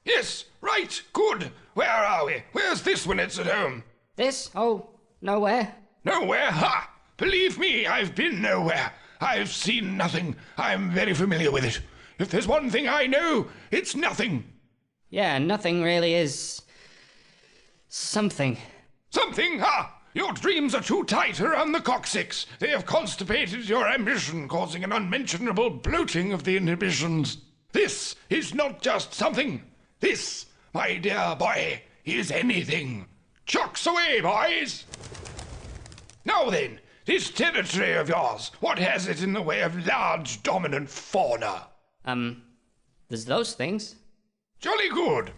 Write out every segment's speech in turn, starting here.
Yes, right, good. Where are we? Where's this when it's at home? This? Oh, nowhere. Nowhere? Ha! Believe me, I've been nowhere. I've seen nothing. I'm very familiar with it. If there's one thing I know, it's nothing. Yeah, nothing really is... something. Something? Ha! Your dreams are too tight around the coccyx. They have constipated your ambition, causing an unmentionable bloating of the inhibitions. This is not just something. This, my dear boy, is anything. Chucks away, boys! Now then, this territory of yours, what has it in the way of large, dominant fauna? There's those things. Jolly good.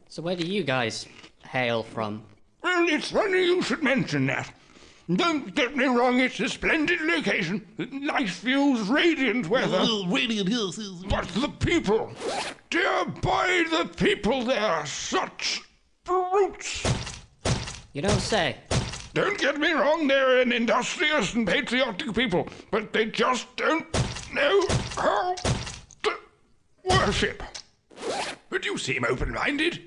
So where do you guys hail from? Well, it's funny you should mention that. Don't get me wrong, it's a splendid location. Nice views, radiant weather. Radiant hills. But the people, dear boy, the people there are such brutes. You don't say. Don't get me wrong, they're an industrious and patriotic people, but they just don't know how to worship. But you seem open-minded.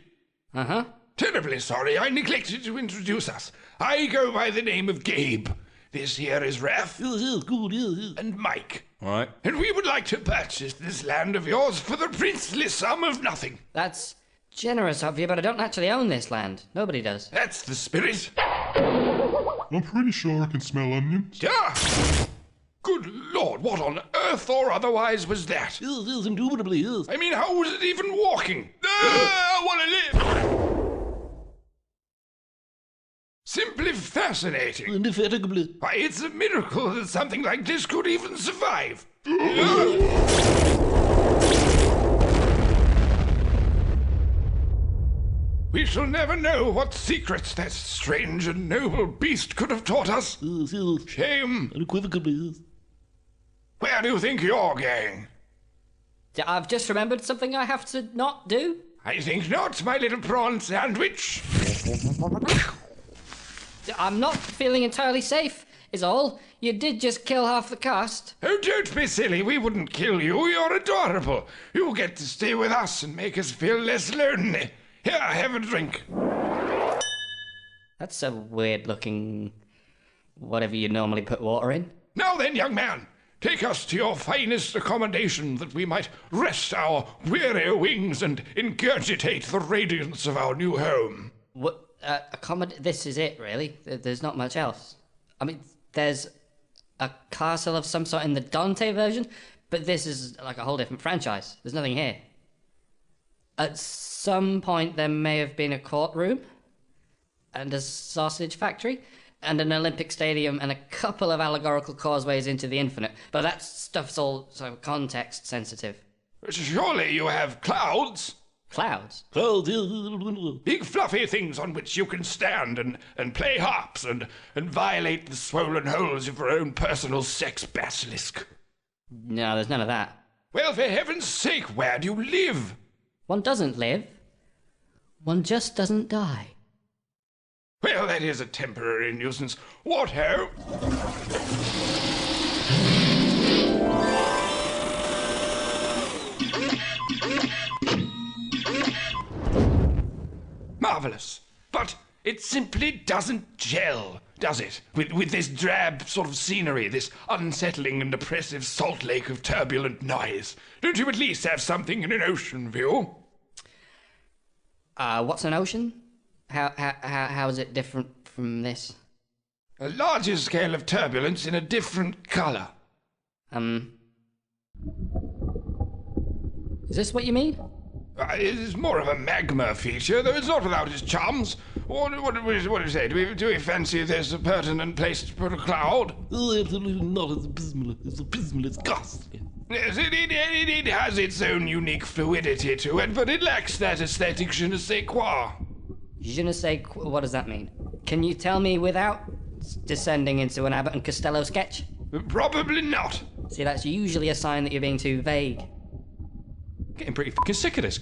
Uh-huh. Terribly sorry, I neglected to introduce us. I go by the name of Gabe. This here is Raph. Yes, good, yes. And Mike. All right. And we would like to purchase this land of yours for the princely sum of nothing. That's generous of you, but I don't actually own this land. Nobody does. That's the spirit. I'm pretty sure I can smell onions. Yeah. Good Lord, what on earth or otherwise was that? Yes, indubitably, yes. I mean, how was it even walking? I want to live. Simply fascinating. Indefatigably. Why, it's a miracle that something like this could even survive. We shall never know what secrets that strange and noble beast could have taught us. Yes, yes. Shame. Unequivocally, yes. Where do you think you're going? I've just remembered something I have to not do. I think not, my little prawn sandwich. I'm not feeling entirely safe, is all. You did just kill half the cast. Oh, don't be silly. We wouldn't kill you. You're adorable. You get to stay with us and make us feel less lonely. Here, have a drink. That's a weird-looking... whatever you normally put water in. Now then, young man, take us to your finest accommodation that we might rest our weary wings and ingurgitate the radiance of our new home. What? This is it, really? There's not much else. I mean, there's a castle of some sort in the Dante version, but this is like a whole different franchise. There's nothing here. At some point, there may have been a courtroom, and a sausage factory, and an Olympic stadium, and a couple of allegorical causeways into the infinite. But that stuff's all sort of context sensitive. Surely you have clouds? Clouds? Clouds, yes. Big fluffy things on which you can stand and play harps and violate the swollen holes of your own personal sex basilisk. No, there's none of that. Well, for heaven's sake, where do you live? One doesn't live. One just doesn't die. Well, that is a temporary nuisance. What ho? Marvellous. But it simply doesn't gel, does it? With this drab sort of scenery, this unsettling and oppressive salt lake of turbulent noise. Don't you at least have something in an ocean view? What's an ocean? How is it different from this? A larger scale of turbulence in a different colour. Is this what you mean? It is more of a magma feature, though it's not without its charms. What do you say? Do we fancy there's a pertinent place to put a cloud? Oh, absolutely not. It's abysmal. It's abysmal. It's ghastly. Yes, it has its own unique fluidity to it, but it lacks that aesthetic je ne sais quoi. Je ne sais quoi, what does that mean? Can you tell me without descending into an Abbott and Costello sketch? Probably not. See, that's usually a sign that you're being too vague. Getting pretty fucking sick of this.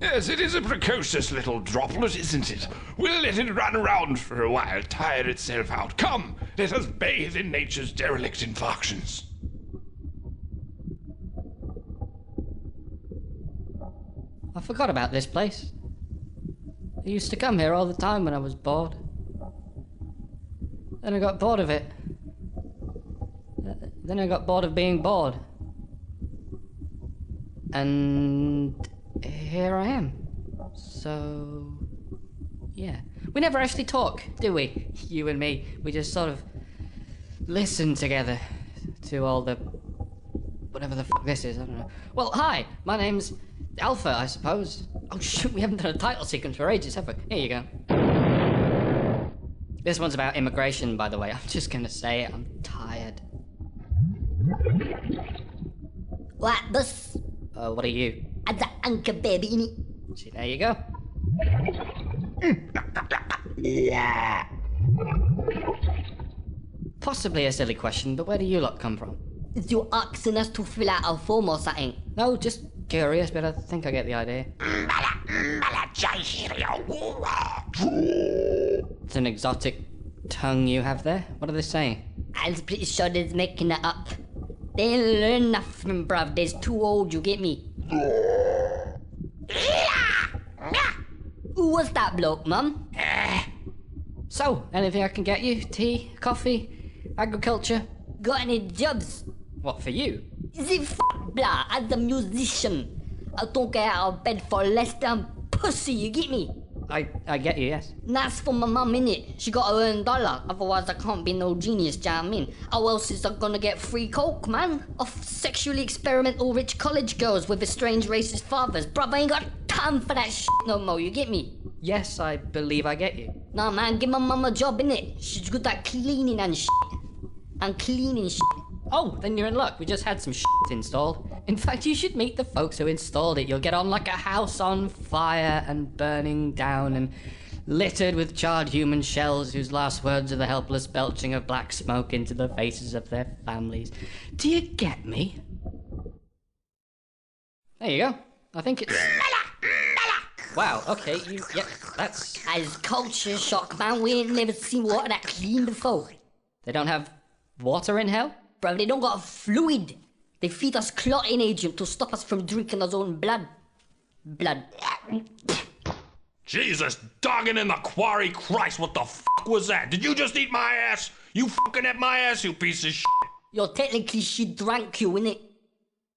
Yes, it is a precocious little droplet, isn't it? We'll let it run around for a while, tire itself out. Come, let us bathe in nature's derelict infarctions. I forgot about this place. I used to come here all the time when I was bored. Then I got bored of it. Then I got bored of being bored. And here I am. So, yeah. We never actually talk, do we? You and me. We just sort of listen together to all the... whatever the fuck this is, I don't know. Well, hi, my name's Alpha, I suppose. Oh shoot, we haven't done a title sequence for ages, have we? Here you go. This one's about immigration, by the way. I'm just gonna say it, I'm tired. What this? What are you? As an anchor baby in it. See, there you go. Possibly a silly question, but where do you lot come from? Is you asking us to fill out a form or something? No, just curious, but I think I get the idea. It's an exotic tongue you have there. What are they saying? I'm pretty sure they're making it up. They ain't learn nothing, bruv. They's too old, you get me? Who was that bloke, mum? So, anything I can get you? Tea? Coffee? Agriculture? Got any jobs? What, for you? Is it blah? As a musician, I don't get out of bed for less than pussy, you get me? I get you, yes. That's for my mum, innit? She got her own dollar, otherwise I can't be no genius, do you know what I mean? How else is I gonna get free coke, man? Off sexually experimental rich college girls with estranged racist fathers. Bruv, I ain't got time for that shit no more, you get me? Yes, I believe I get you. Nah, man, give my mum a job, innit? She's good at cleaning and shit. And cleaning shit. Oh, then you're in luck. We just had some shit installed. In fact, you should meet the folks who installed it. You'll get on like a house on fire and burning down and littered with charred human shells whose last words are the helpless belching of black smoke into the faces of their families. Do you get me? There you go. I think it's... Wow, okay, yeah, that's... As culture shock, man, we ain't never seen water that clean before. They don't have water in hell? Bro, they don't got fluid. They feed us clotting agent to stop us from drinking our own blood. Jesus, dogging in the quarry, Christ, what the fuck was that? Did you just eat my ass? You fucking ate my ass, you piece of shit. Yo, technically she drank you, innit?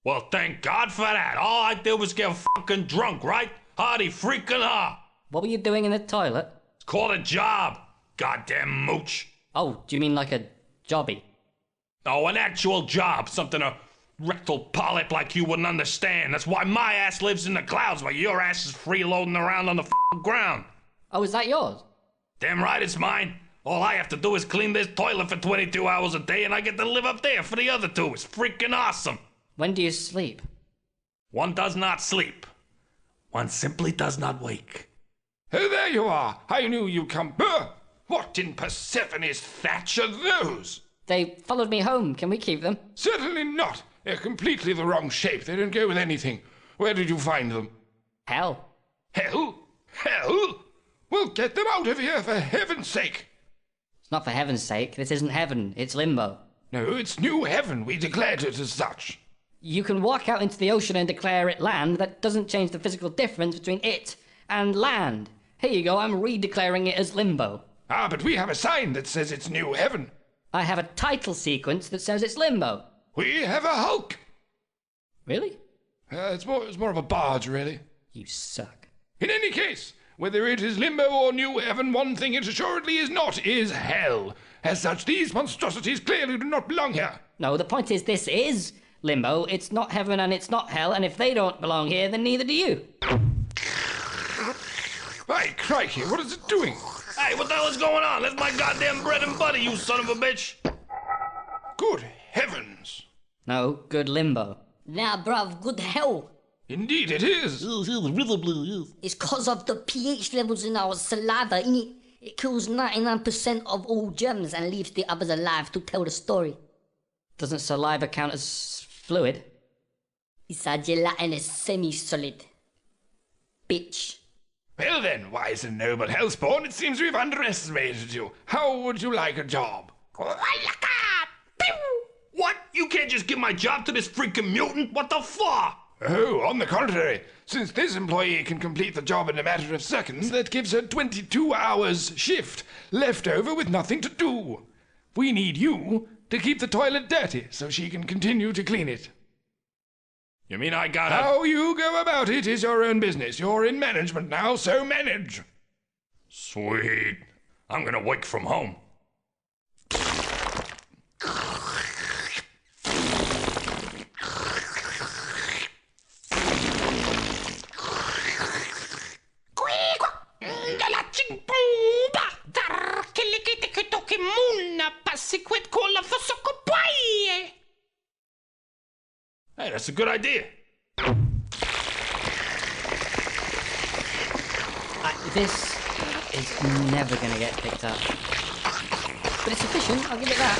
Well, thank God for that. All I did was get fucking drunk, right? Hardy freaking ha! What were you doing in the toilet? It's called a job, goddamn mooch. Oh, do you mean like a jobby? Oh, an actual job, something a rectal polyp like you wouldn't understand. That's why my ass lives in the clouds while your ass is freeloading around on the ground. Oh, is that yours? Damn right it's mine. All I have to do is clean this toilet for 22 hours a day and I get to live up there for the other two. It's freaking awesome. When do you sleep? One does not sleep. One simply does not wake. Oh, there you are. I knew you'd come. What in Persephone's thatch are those? They followed me home. Can we keep them? Certainly not. They're completely the wrong shape. They don't go with anything. Where did you find them? Hell. Hell? Hell? Well, get them out of here, for heaven's sake. It's not for heaven's sake. This isn't heaven. It's limbo. No, it's new heaven. We declared it as such. You can walk out into the ocean and declare it land. That doesn't change the physical difference between it and land. Here you go. I'm redeclaring it as limbo. Ah, but we have a sign that says it's new heaven. I have a title sequence that says it's limbo. We have a Hulk. Really? It's more of a barge, really. You suck. In any case, whether it is limbo or new heaven, one thing it assuredly is not, is hell. As such, these monstrosities clearly do not belong here. No, the point is this is limbo. It's not heaven and it's not hell, and if they don't belong here, then neither do you. By crikey, what is it doing? Hey, what the hell is going on? That's my goddamn bread and butter, you son of a bitch. Good heavens. No, good limbo. Nah, bruv, good hell. Indeed it is. It's cause of the pH levels in our saliva, innit? It kills 99% of all germs and leaves the others alive to tell the story. Doesn't saliva count as fluid? It's a gelatinous semi-solid. bitch. Well then, wise and noble Hellspawn, it seems we've underestimated you. How would you like a job? What? You can't just give my job to this freaking mutant? What the fuck? Oh, on the contrary. Since this employee can complete the job in a matter of seconds, that gives her 22 hours shift, left over with nothing to do. We need you to keep the toilet dirty so she can continue to clean it. You mean I gotta... How you go about it is your own business. You're in management now, so manage. Sweet. I'm gonna work from home. Hey, that's a good idea. This is never going to get picked up. But it's efficient, I'll give it that.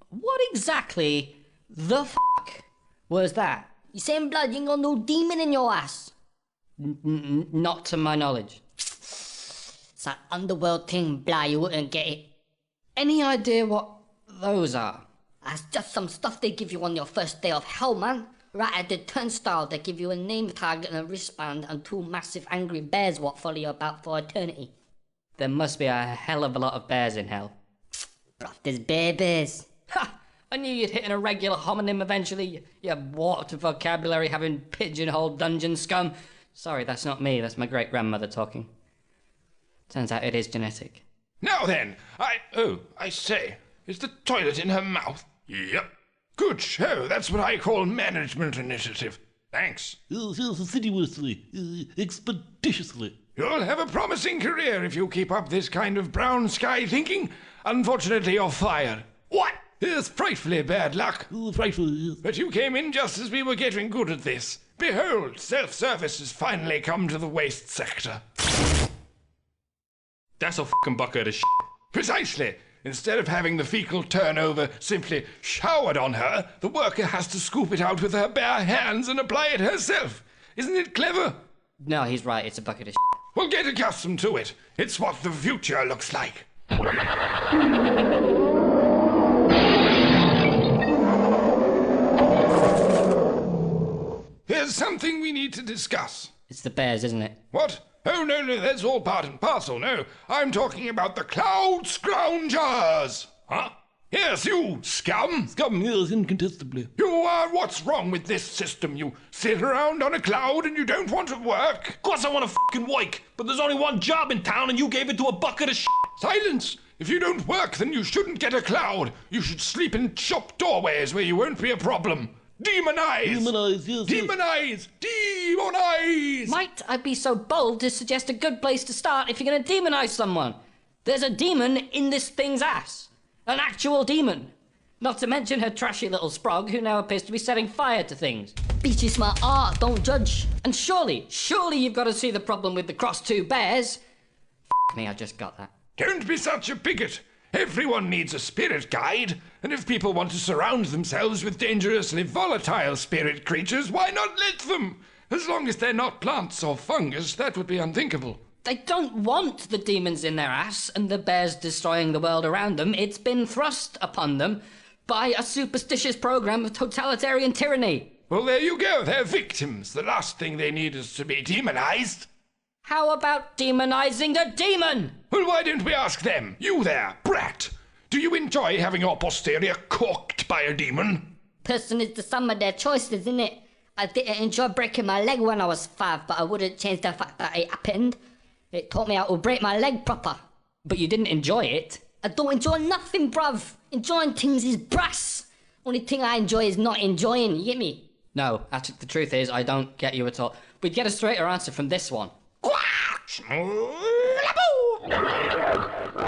What exactly the f*** was that? You saying blood you ain't got no demon in your ass? Not to my knowledge. It's that underworld thing, blah, you wouldn't get it. Any idea what those are? That's just some stuff they give you on your first day of hell, man. Right at the turnstile, they give you a name tag and a wristband and two massive angry bears what follow you about for eternity. There must be a hell of a lot of bears in hell. Bruv, there's bears. Ha! I knew you'd hit an irregular homonym eventually. You warped vocabulary having pigeonhole dungeon scum. Sorry, that's not me, that's my great-grandmother talking. Turns out it is genetic. Now then, I say, is the toilet in her mouth? Yep. Good show, that's what I call management initiative. Thanks. Assiduously, expeditiously. You'll have a promising career if you keep up this kind of brown sky thinking. Unfortunately, you're fired. What? It's frightfully bad luck. Frightful, yes. But you came in just as we were getting good at this. Behold, self-service has finally come to the waste sector. That's a fucking bucket of shit. Precisely. Instead of having the fecal turnover simply showered on her, the worker has to scoop it out with her bare hands and apply it herself. Isn't it clever? No, he's right, it's a bucket of Well, get accustomed to it. It's what the future looks like. There's something we need to discuss. It's the bears, isn't it? What? Oh, no, that's all part and parcel. No, I'm talking about the Cloud Scroungers. Huh? Yes, you scum. Scum, yes, incontestably. You are what's wrong with this system. You sit around on a cloud and you don't want to work. Of course I want to fucking work, but there's only one job in town and you gave it to a bucket of shit. Silence. If you don't work, then you shouldn't get a cloud. You should sleep in shop doorways where you won't be a problem. Demonize! Demonize, yes. Demonize! Demonize! Might I be so bold to suggest a good place to start if you're going to demonize someone? There's a demon in this thing's ass. An actual demon. Not to mention her trashy little sprog who now appears to be setting fire to things. Beach is my art, don't judge. And surely you've got to see the problem with the crossed two bears. F*** me, I just got that. Don't be such a bigot. Everyone needs a spirit guide, and if people want to surround themselves with dangerously volatile spirit creatures, why not let them? As long as they're not plants or fungus, that would be unthinkable. They don't want the demons in their ass and the bears destroying the world around them. It's been thrust upon them by a superstitious program of totalitarian tyranny. Well, there you go. They're victims. The last thing they need is to be demonized. How about demonizing the demon? Well, why don't we ask them? You there, brat. Do you enjoy having your posterior corked by a demon? Person is the sum of their choices, isn't it? I didn't enjoy breaking my leg when I was 5, but I wouldn't change the fact that it happened. It taught me how to break my leg proper. But you didn't enjoy it. I don't enjoy nothing, bruv. Enjoying things is brass. Only thing I enjoy is not enjoying, you get me? No, actually, the truth is, I don't get you at all. We'd get a straighter answer from this one.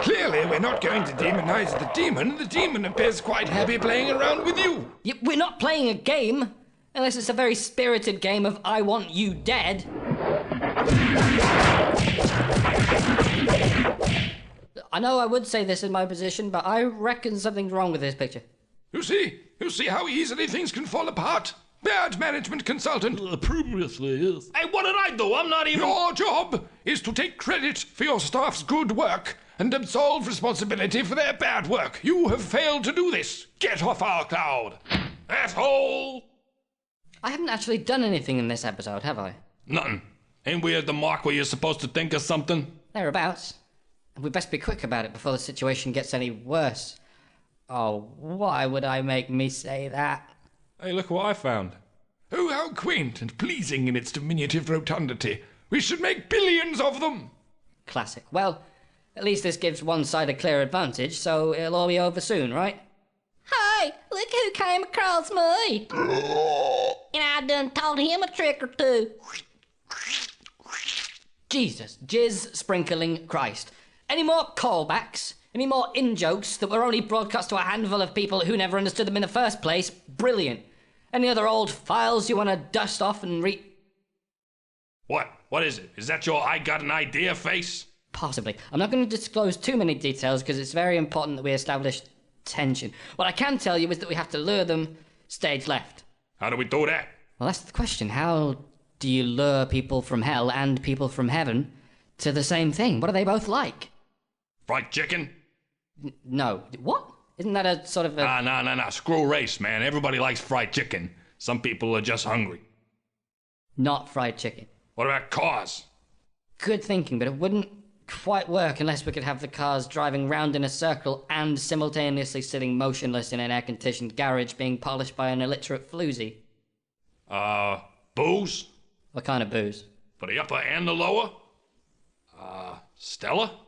Clearly, we're not going to demonize the demon. The demon appears quite happy playing around with you. We're not playing a game, unless it's a very spirited game of I want you dead. I know I would say this in my position, but I reckon something's wrong with this picture. You see how easily things can fall apart? Bad management consultant. Previously, yes. Hey, what did I do? I'm not even... Your job is to take credit for your staff's good work and absolve responsibility for their bad work. You have failed to do this. Get off our cloud. Asshole! I haven't actually done anything in this episode, have I? Nothing. Ain't we at the mark where you're supposed to think of something? Thereabouts. And we best be quick about it before the situation gets any worse. Oh, why would I make me say that? Hey, look what I found. Oh, how quaint and pleasing in its diminutive rotundity. We should make billions of them. Classic. Well, at least this gives one side a clear advantage, so it'll all be over soon, right? Hey, look who came across me. And I done taught him a trick or two. Jesus, jizz sprinkling Christ. Any more callbacks? Any more in-jokes that were only broadcast to a handful of people who never understood them in the first place? Brilliant. Any other old files you want to dust off and What? What is it? Is that your I got an idea face? Possibly. I'm not going to disclose too many details because it's very important that we establish tension. What I can tell you is that we have to lure them stage left. How do we do that? Well, that's the question. How do you lure people from hell and people from heaven to the same thing? What are they both like? Fried chicken? No. What? Isn't that a sort of a... Nah. Screw race, man. Everybody likes fried chicken. Some people are just hungry. Not fried chicken. What about cars? Good thinking, but it wouldn't quite work unless we could have the cars driving round in a circle and simultaneously sitting motionless in an air-conditioned garage being polished by an illiterate floozy. Booze? What kind of booze? For the upper and the lower? Stella?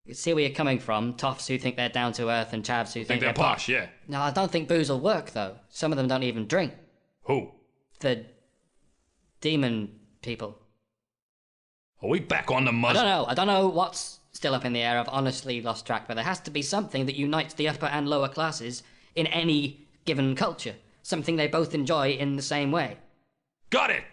You see where you're coming from. Toffs who think they're down to earth and chavs who think They're posh, yeah. No, I don't think booze will work, though. Some of them don't even drink. Who? The demon people. Are we back on the I muzzle? don't know what's still up in the air. I've honestly lost track, but there has to be something that unites the upper and lower classes in any given culture. Something they both enjoy in the same way. Got it!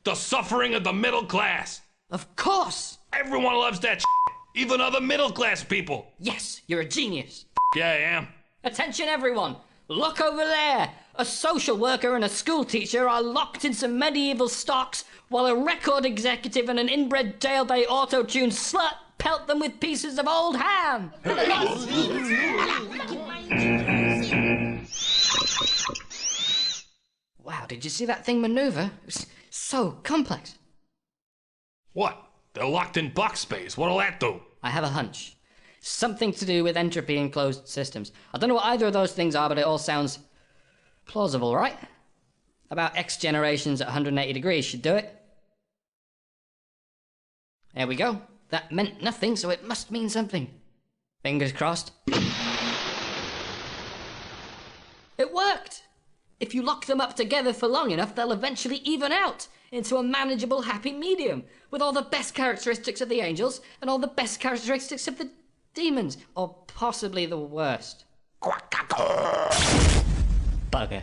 The suffering of the middle class! Of course! Everyone loves that shit, even other middle class people! Yes, you're a genius. Yeah, I am. Attention everyone! Look over there! A social worker and a school teacher are locked in some medieval stocks while a record executive and an inbred jailbait auto-tuned slut pelt them with pieces of old ham! Wow, did you see that thing maneuver? It was so complex. What? They're locked in box space. What'll that do? I have a hunch. Something to do with entropy in closed systems. I don't know what either of those things are, but it all sounds plausible, right? About X generations at 180 degrees should do it. There we go. That meant nothing, so it must mean something. Fingers crossed. It worked! If you lock them up together for long enough, they'll eventually even out into a manageable happy medium, with all the best characteristics of the angels and all the best characteristics of the demons, or possibly the worst. Bugger.